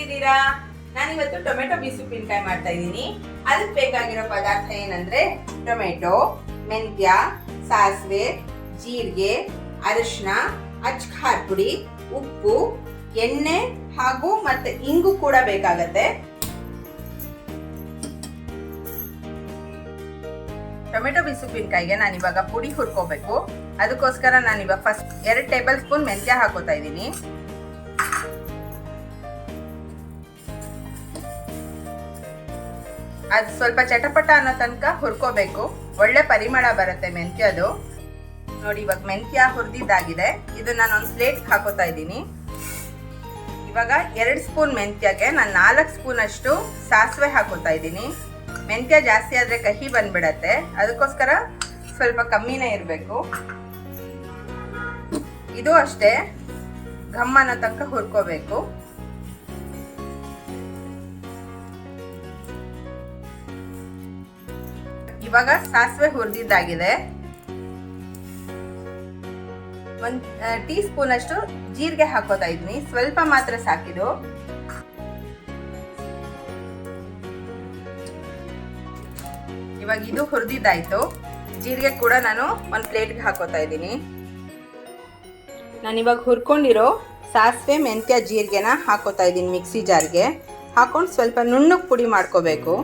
ಹೇಗಿದ್ದೀರಾ? ನಾನಿವತ್ತು ಟೊಮೆಟೊ ಬೀಸ್ ಉಪ್ಪಿನಕಾಯಿ ಮಾಡ್ತಾ ಇದ್ದೀನಿ. ಅದಕ್ಕೆ ಬೇಕಾಗಿರೋ ಪದಾರ್ಥ ಏನಂದ್ರೆ ಟೊಮೆಟೊ, ಮೆಂತ್ಯ, ಸಾಸಿವೆ, ಜೀರಿಗೆ, ಅರಿಶಿನ, ಅಚ್ಚ ಖಾರ ಪುಡಿ, ಉಪ್ಪು, ಎಣ್ಣೆ ಹಾಗೂ ಮತ್ತೆ ಇಂಗು ಕೂಡ ಬೇಕಾಗತ್ತೆ. ಟೊಮೆಟೊ ಬೀಸ್ ಉಪ್ಪಿನಕಾಯಿಗೆ ನಾನಿವಾಗ ಪುಡಿ ಹುರ್ಕೋಬೇಕು. ಅದಕ್ಕೋಸ್ಕರ ನಾನಿವಾಗ ಫಸ್ಟ್ 2 ಟೇಬಲ್ ಸ್ಪೂನ್ ಮೆಂತ್ಯ ಹಾಕೋತಾ ಇದ್ದೀನಿ. ಅದು ಸ್ವಲ್ಪ ಚಟಪಟ ಅನ್ನೋ ತನಕ ಹುರ್ಕೋಬೇಕು. ಒಳ್ಳೆ ಪರಿಮಳ ಬರುತ್ತೆ ಮೆಂತ್ಯದು. ನೋಡಿ, ಇವಾಗ ಮೆಂತ್ಯ ಹುರಿದಿದ್ದಾಗಿದೆ. ಇದು ನಾನು ಒಂದು ಪ್ಲೇಟ್ ಹಾಕೋತಾ ಇದ್ದೀನಿ. ಇವಾಗ 2 ಸ್ಪೂನ್ ಮೆಂತ್ಯಗೆ ನಾನು 4 ಸ್ಪೂನ್ ಅಷ್ಟು ಸಾಸಿವೆ ಹಾಕೋತಾ ಇದ್ದೀನಿ. ಮೆಂತ್ಯ ಜಾಸ್ತಿ ಆದರೆ ಕಹಿ ಬಂದ್ಬಿಡತ್ತೆ, ಅದಕ್ಕೋಸ್ಕರ ಸ್ವಲ್ಪ ಕಮ್ಮಿನೇ ಇರಬೇಕು. ಇದು ಅಷ್ಟೇ ಘಮ್ ಅನ್ನೋ ತನಕ ಹುರ್ಕೋಬೇಕು. ಇವಾಗ ಸಾಸಿವೆ ಹುರಿದಿದ್ದಾಗಿದೆ. 1 ಟೀ ಸ್ಪೂನ್ ಅಷ್ಟು ಜೀರಿಗೆ ಹಾಕೋತಾ ಇದ್ದೀನಿ. ಸ್ವಲ್ಪ ಮಾತ್ರ ಸಾಕಿದು. ಇವಾಗ ಇದು ಹುರಿದಿದ್ದಾಯ್ತು. ಜೀರಿಗೆ ಕೂಡ ನಾನು ಒಂದು ಪ್ಲೇಟ್ಗೆ ಹಾಕೋತಾ ಇದ್ದೀನಿ. ನಾನಿವಾಗ ಹುರ್ಕೊಂಡಿರೋ ಸಾಸಿವೆ, ಮೆಂತ್ಯ, ಜೀರಿಗೆನ ಹಾಕೋತಾ ಇದ್ದೀನಿ ಮಿಕ್ಸಿ ಜಾರ್ಗೆ. ಹಾಕೊಂಡು ಸ್ವಲ್ಪ ನುಣ್ಣಗೆ ಪುಡಿ ಮಾಡ್ಕೋಬೇಕು.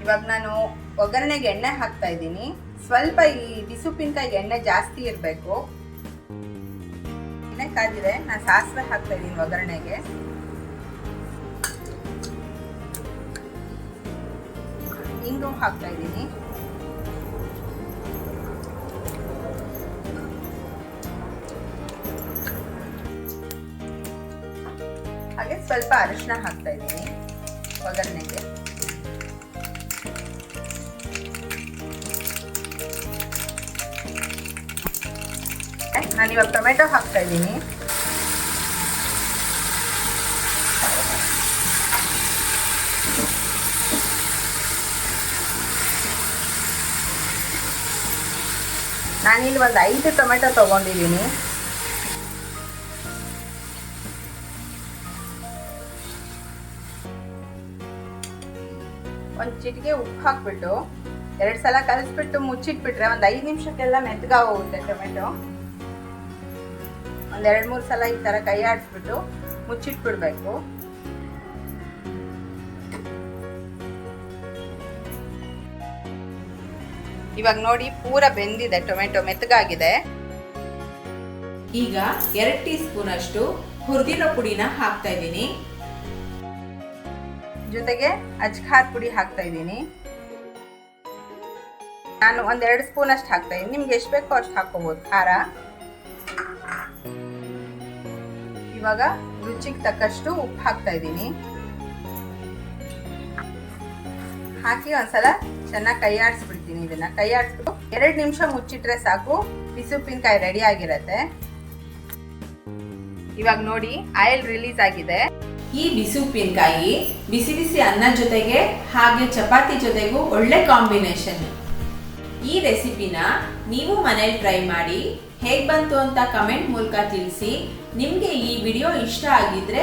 ಇವಾಗ ನಾನು ಒಗ್ಗರಣೆಗೆ ಎಣ್ಣೆ ಹಾಕ್ತಾ ಇದ್ದೀನಿ. ಸ್ವಲ್ಪ ಈ ಬಿಸುಪ್ಪಿನಕಾಯಿಗೆ ಎಣ್ಣೆ ಜಾಸ್ತಿ ಇರಬೇಕು. ಎಣ್ಣೆ ಕಾದಿದೆ, ನಾನು ಸಾಸಿವೆ ಹಾಕ್ತಾ ಇದ್ದೀನಿ ಒಗ್ಗರಣೆಗೆ. ಇಂಗು ಹಾಕ್ತಾ ಇದ್ದೀನಿ. ಹಾಗೆ ಸ್ವಲ್ಪ ಅರಿಶಿನ ಹಾಕ್ತಾ ಇದ್ದೀನಿ ಒಗ್ಗರಣೆಗೆ. ನಾನಿವಾಗ ಟೊಮೆಟೊ ಹಾಕ್ತಾ ಇದ್ದೀನಿ. ನಾನಿಲ್ಲಿ ಒಂದು 5 ಟೊಮೆಟೊ ತಗೊಂಡಿದ್ದೀನಿ. ಒಂದು ಚಿಟಿಕೆ ಉಪ್ಪು ಹಾಕ್ಬಿಟ್ಟು 2 ಸಲ ಕಲಿಸ್ಬಿಟ್ಟು ಮುಚ್ಚಿಟ್ಬಿಟ್ರೆ ಒಂದು 5 ನಿಮಿಷಕ್ಕೆಲ್ಲ ಮೆತ್ತಗ ಹೋಗುತ್ತೆ ಟೊಮೆಟೊ. ಒಂದು 2-3 ಸಲ ಈ ಥರ ಕೈ ಆಡಿಸ್ಬಿಟ್ಟು ಮುಚ್ಚಿಟ್ಬಿಡ್ಬೇಕು. ಇವಾಗ ನೋಡಿ, ಪೂರ ಬೆಂದಿದೆ, ಟೊಮೆಟೊ ಮೆತ್ತಗಾಗಿದೆ. ಈಗ 2 ಟೀ ಸ್ಪೂನ್ ಅಷ್ಟು ಹುರಿದಿರೋ ಪುಡಿನ ಹಾಕ್ತಾ ಇದ್ದೀನಿ. ಜೊತೆಗೆ ಅಚ್ಚ ಖಾರ ಪುಡಿ ಹಾಕ್ತಾ ಇದ್ದೀನಿ. ನಾನು ಒಂದು 2 ಸ್ಪೂನ್ ಅಷ್ಟು ಹಾಕ್ತಾ ಇದ್ದೀನಿ. ನಿಮ್ಗೆ ಎಷ್ಟು ಬೇಕೋ ಅಷ್ಟು ಹಾಕೋಬಹುದು ಖಾರ. ಇವಾಗ ರುಚಿಗೆ ತಕ್ಕಷ್ಟು ಉಪ್ಪು ಹಾಕ್ತಾ ಇದ್ದೀನಿ. ಹಾಕಿ ಒಂದ್ಸಲ ಚೆನ್ನಾಗಿ ಕೈ ಆಡಿಸ್ಬಿಡ್ತೀನಿ. ಇದನ್ನ ಕೈ ಆಡಿಸ್ಬಿಟ್ಟು 2 ನಿಮಿಷ ಮುಚ್ಚಿಟ್ರೆ ಸಾಕು, ಬಿಸಿ ಉಪ್ಪಿನಕಾಯಿ ರೆಡಿ ಆಗಿರತ್ತೆ. ಇವಾಗ ನೋಡಿ, ಆಯಿಲ್ ರಿಲೀಸ್ ಆಗಿದೆ. ಈ ಬಿಸಿ ಉಪ್ಪಿನಕಾಯಿ ಬಿಸಿ ಬಿಸಿ ಅನ್ನ ಜೊತೆಗೆ ಹಾಗೆ ಚಪಾತಿ ಜೊತೆಗೂ ಒಳ್ಳೆ ಕಾಂಬಿನೇಷನ್. ಈ ರೆಸಿಪಿನ ನೀವು ಮನೇಲಿ ಟ್ರೈ ಮಾಡಿ ಹೇಗೆ ಬಂತು ಅಂತ ಕಮೆಂಟ್ ಮೂಲಕ ತಿಳಿಸಿ. ನಿಮಗೆ ಈ ವಿಡಿಯೋ ಇಷ್ಟ ಆಗಿದ್ರೆ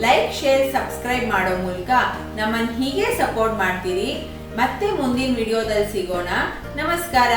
ಲೈಕ್, ಶೇರ್, ಸಬ್ಸ್ಕ್ರೈಬ್ ಮಾಡೋ ಮೂಲಕ ನಮ್ಮನ್ನು ಹೀಗೆ ಸಪೋರ್ಟ್ ಮಾಡ್ತೀರಿ. ಮತ್ತೆ ಮುಂದಿನ ವಿಡಿಯೋದಲ್ಲಿ ಸಿಗೋಣ. ನಮಸ್ಕಾರ.